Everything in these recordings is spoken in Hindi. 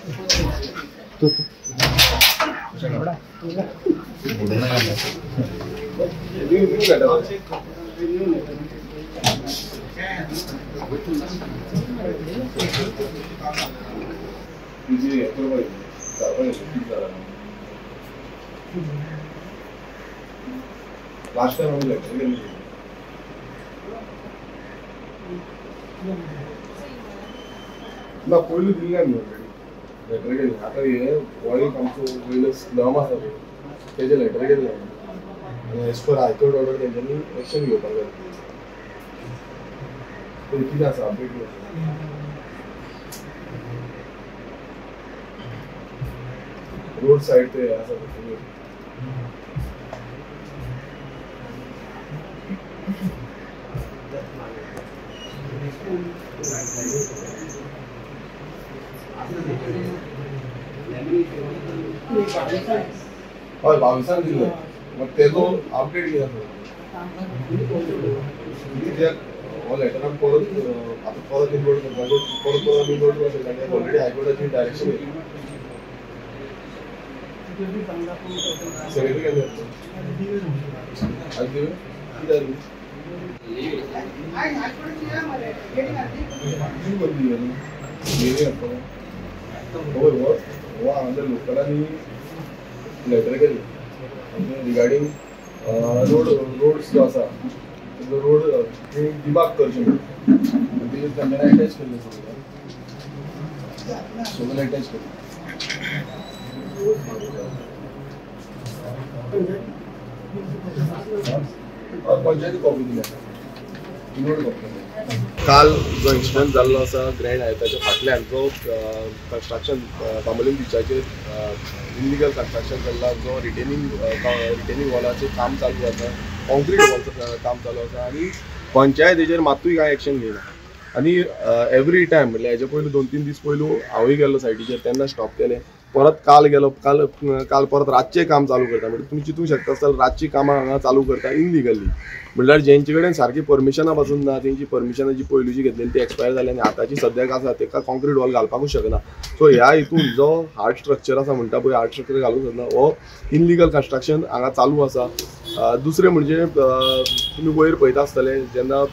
लास्ट टाइम आम्ही लेटर गेलो ना पयलू दिल्ली आमी ऑलरेडी लेटर गेली आता हे वॉईक आमचो पयलो स्लम आसा पळय तेजे लेटर गेले आनी एज पर हायकोर्ट ऑर्डर तेंच्यांनी एक्शन घेवपाक जाय ते कितें आसा अपडेट रोड साइड ते आसा हय 22 दिल्ले मग तेजो अपडेट कितें कित्याक हो लेटरान परत आतां परत इनवोल्ड करपाक परत इनवोल्ड करपाक ऑलरेडी हायकोर्टाची डायरेक्शन येयली सेक्रेटरी केन्ना आज दिवे कित्याक लोकलांनी लेटर केली रिगार्डिंग रोड्स जो आसा रोड डिबाग करचे तेंच्यांनी अटॅच केल्ले सगळे अटॅच केले पंचायती कॉपी दिल्या काल जो इन्सिडंट जाल्लो आसा ग्रँड हायताच्या फाटल्यान जो कन्स्ट्रक्शन बांबोलीम बिचाचेर इल्लिगल कन्स्ट्रक्शन जाल्ला जो रिटेनिंग वॉलाचें काम चालू आसा कॉन्क्रीट वॉलचं काम चालू आसा आनी पंचायतीचेर मातूय कांय एक्शन घेयना आनी एवरी टायम म्हणल्यार हेजे पयलू 2-3 दीस पयलू हांवूय गेल्लो सायटीचेर तेन्ना स्टॉप केलें परत काल गेलो काल परत रातचें काम चालू करता म्हणजे तुम्ही चिंतूंक शकता आसतना रातची कामां हांगा चालू करता इनलिगली म्हणल्यार जेंचे कडेन सारकी परमिशनां पासून ना तेंची परमिशनां जी पयलींची घेतलेली ती एक्सपायर जाली आनी आतांची सद्याक आसा तेका कॉन्क्रीट वॉल घालपाकूच शकना सो ह्या हितून जो हार्ड स्ट्रक्चर आसा म्हणटा पळय हार्ड स्ट्रक्चर घालूंक शकना हो इनलिगल कन्स्ट्रक्शन हांगा चालू आसा दुसरें म्हणजे तुमी वयर पळयता आसतले जेन्ना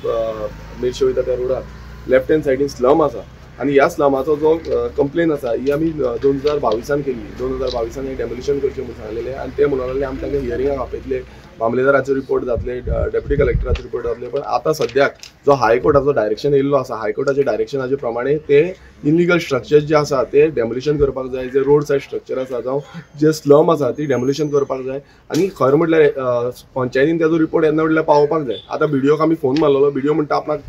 मेर्शे वयता त्या रोडार लेफ्ट हँड सायडीन स्लम आसा आणि ह्या स्लमाचो जो कंप्लेन आसा ही आमी 2022 केली 2022 डेमोलिशन करचें म्हणून सांगलेलें आनी ते म्हणून लागले आमी तांकां हियरिंगाक आपयतले मामलेदाराचो रिपोर्ट जातले डेप्युटी कलेक्टराचो रिपोर्ट जातले पण आता सद्याक जो हायकोर्टाचो डायरेक्शन येयल्लो आसा हायकोर्टाच्या डायरेक्शनाचे प्रमाणे ते इनलिगल स्ट्रक्चर्स जे आसा ते डेमोलिशन करपाक जाय जे रोड सायड स्ट्रक्चर आसा जावं जे स्लम आसा ती डेमोलिशन करपाक जाय आनी खरें म्हटल्यार पंचायतीन ताजो रिपोर्ट येन्ना म्हटल्यार पावोवपाक जाय आतां बीडीओक आमी फोन मारलेलो बीडीओ म्हणटा आपणाक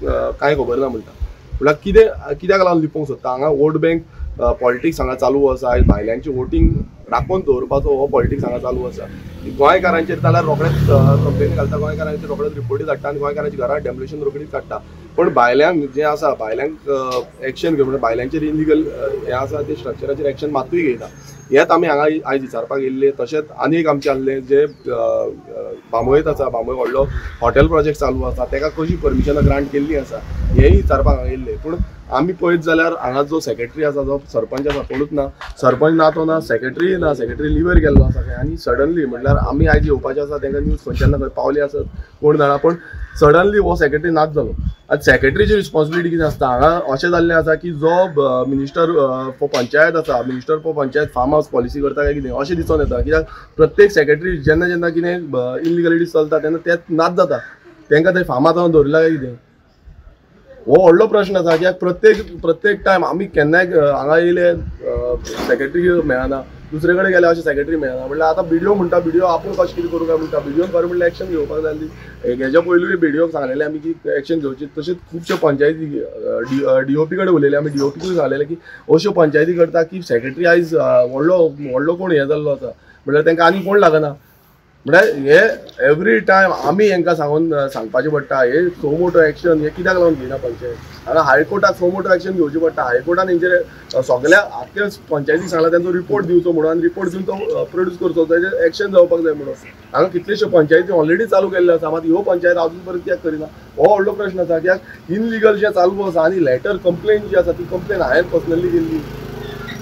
कांय खबर ना म्हणटा म्हटल्यार कित्याक लागून लिपोवंक सोदता हांगा वोट बँक पॉलिटिक्स हांगा चालू आसा आयज भायल्यांची वोटींग राखून दवरपाचो हो पॉलिटिक्स हांगा चालू आसा गोंयकारांचेर जाल्यार रोखडेच कंप्लेनी घालता गोंयकारांचेर रोखडेच रिपोर्टी धाडटा आनी गोंयकारांची घरां डेमोलिशन रोखडीच काडटा पण भायल्यांक जे आसा भायल्यांक एक्शन घेवन भायल्यांचेर इनलिगल हें आसा ते स्ट्रक्चराचेर एक्शन मातूय घेयना हेंच आमी हांगा आयज विचारपाक येयल्ले तशेंच आनीक आमचे आहले जे बांबोळेंत आसा बांबोळे व्हडलो हॉटेल प्रोजेक्ट चालू आसा ताका कशी परमिशनां ग्रांट केल्ली आसा हेंय विचारपाक हांगा येयल्ले पूण आमी पळयत जाल्यार हांगा जो सेक्रेटरी आसा जो सरपंच आसा कोणूच ना सरपंच ना तो ना सेक्रेटरी लिव्हर गेल्लो आसा खंय आनी सडनली म्हटल्यार आमी आयज येवपाचे आसा तांकां न्यूज खंयच्यान खंय पावली आसत कोण जाणा पण सडनली हो सेक्रेटरी नाच जालो आतां सेक्रेटरीची रिस्पॉन्सिबिलिटी कितें आसता हांगा अशें जाल्लें आसा की जो मिनिस्टर फॉर पंचायत आसा मिनिस्टर फॉर पंचायत फार्म हावस पॉलिसी करता काय कितें अशें दिसून येता कित्याक प्रत्येक सेक्रेटरी जेन्ना कितें इनलिगलिटीज चलता तेन्ना तेच नाच जाता तांकां थंय फार्मात जावन दवरला काय कितें हो व्हडलो प्रश्न आसा कित्याक प्रत्येक टायम आमी केन्नाय हांगा येयले सेक्रेटरी मेळना दुसरे कडेन गेले अशें सेक्रेटरी मेळना म्हटल्यार आतां बीडीओ म्हणटा बीडीओ आपूण कशें कितें करूं काय म्हणटा बीडीओन खरें म्हणल्यार एक्शन घेवपाक जाय हेज्या पयलूय बीडीओक सांगलेलें आमी की एक्शन घेवची तशेंच खुबश्यो पंचायती डीओपी कडेन उलयले आमी डीओपीकूय सांगलेलें की अश्यो पंचायती करता की सेक्रेटरी आयज व्हडलो कोण हें जाल्लो आसा म्हटल्यार तांकां आनी कोण लागना म्हटल्यार हे एवरी टायम आमी हांकां सांगपाचें पडटा हे सो मोटो एक्शन हे कित्याक लागून घेयना पंचायत हांगा हायकोर्टाक सो मोटो एक्शन घेवचें पडटा हायकोर्टान हेंचेर सगळ्या आख्या पंचायतीक सांगला तांचो रिपोर्ट दिवचो म्हणून आनी रिपोर्ट दिवन तो प्रोड्यूस करचो ताचेर एक्शन जावपाक जाय म्हणून हांगा कितलेश्यो पंचायती ऑलरेडी चालू केल्ल्यो आसा मात ह्यो पंचायत अजून पर्यंत कित्याक करिना हो व्हडलो प्रश्न आसा कित्याक इनलिगल जें चालू आसा आनी लेटर कंप्लेन जी आसा ती कंप्लेन हांवें पर्सनली केल्ली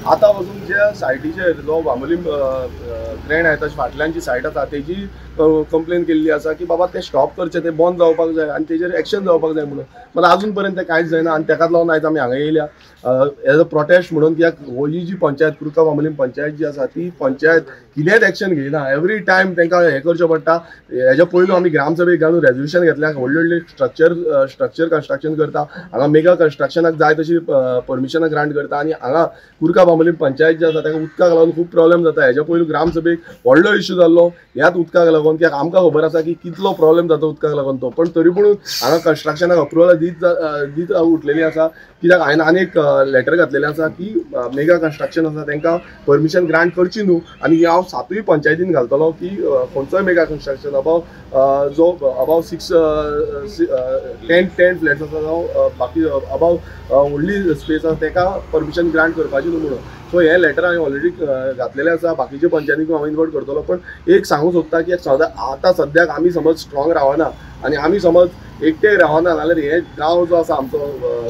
आतां वचून ज्या सायटीचेर जो बांबोलीम ग्रँड आसा ताचे फाटल्यान जी सायट आसा तेजी कंप्लेन केल्ली आसा की बाबा ते स्टॉप करचे, ते बंद जावपाक जाय आनी तेजेर एक्शन जावपाक जाय म्हणून. पण अजून पर्यंत तें कांयच जायना आनी तेकाच लागून आयज आमी हांगा येयल्या एज अ प्रोटेस्ट म्हणून. कित्याक ही जी पंचायत कुर्का बांबोलीम पंचायत जी आसा ती पंचायत कितेंच एक्शन घेयना. एवरी टायम तांकां हें करचें पडटा. हेज्या पयलू आमी ग्रामसभेक घालून रेजोल्युशन घेतल्या, व्हडले व्हडले स्ट्रक्चर कन्स्ट्रक्शन करता, हांगा मेगा कन्स्ट्रक्शनाक जाय तशी परमिशनां ग्रांट करता. आनी हांगा कुर्का बांबोलीम पंचायत जी आसा ताका उदकाक लागून खूब प्रॉब्लेम जाता. हेज्या पयलू ग्रामसभेक व्हडलो इश्यू जाल्लो ह्याच उदकाक लागून. कित्याक आमकां खबर आसा की कितलो प्रॉब्लेम जाता उदकाक लागून तो. पण तरी पूण हांगा कन्स्ट्रक्शनाक अप्रुवल दीत उठलेली आसा. कित्याक हांवें आनी एक लेटर घातलेलें आसा की मेगा कन्स्ट्रक्शन आसा तांकां परमिशन ग्रांट करची न्हू. आनी हांव 7 पंचायतीन घालतलो की खंयचोय मेगा कन्स्ट्रक्शन अबाव 10 फ्लॅट्स आसा जावं बाकी अबाव व्हडली स्पेस आसा ताका परमिशन ग्रांट करपाची न्हू म्हणून. सो हें लेटर हांवें ऑलरेडी घातलेलें आसा. बाकीच्या पंचायतींक हांव इन्वॉल्व करतलो. पण एक सांगूंक सोदता की आतां सद्याक आमी समज स्ट्रॉंग रावना आनी आमी समज एकटे रावना जाल्यार हे गांव जो आसा आमचो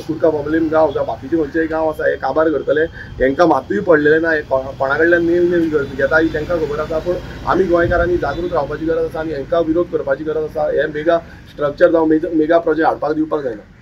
कुर्का बांबोलीम गांव जावं बाकीचे खंयचेय गांव आसा हे काबार करतले. हांकां मातूय पडलेलें ना. हे कोणा कडल्यान नेम घेता ही तांकां खबर आसा. पूण आमी गोंयकारांनी जागृत रावपाची गरज आसा आनी हांकां विरोध करपाची गरज आसा. हे मेगा स्ट्रक्चर जावं मेगा प्रोजेक्ट हाडपाक दिवपाक जायना.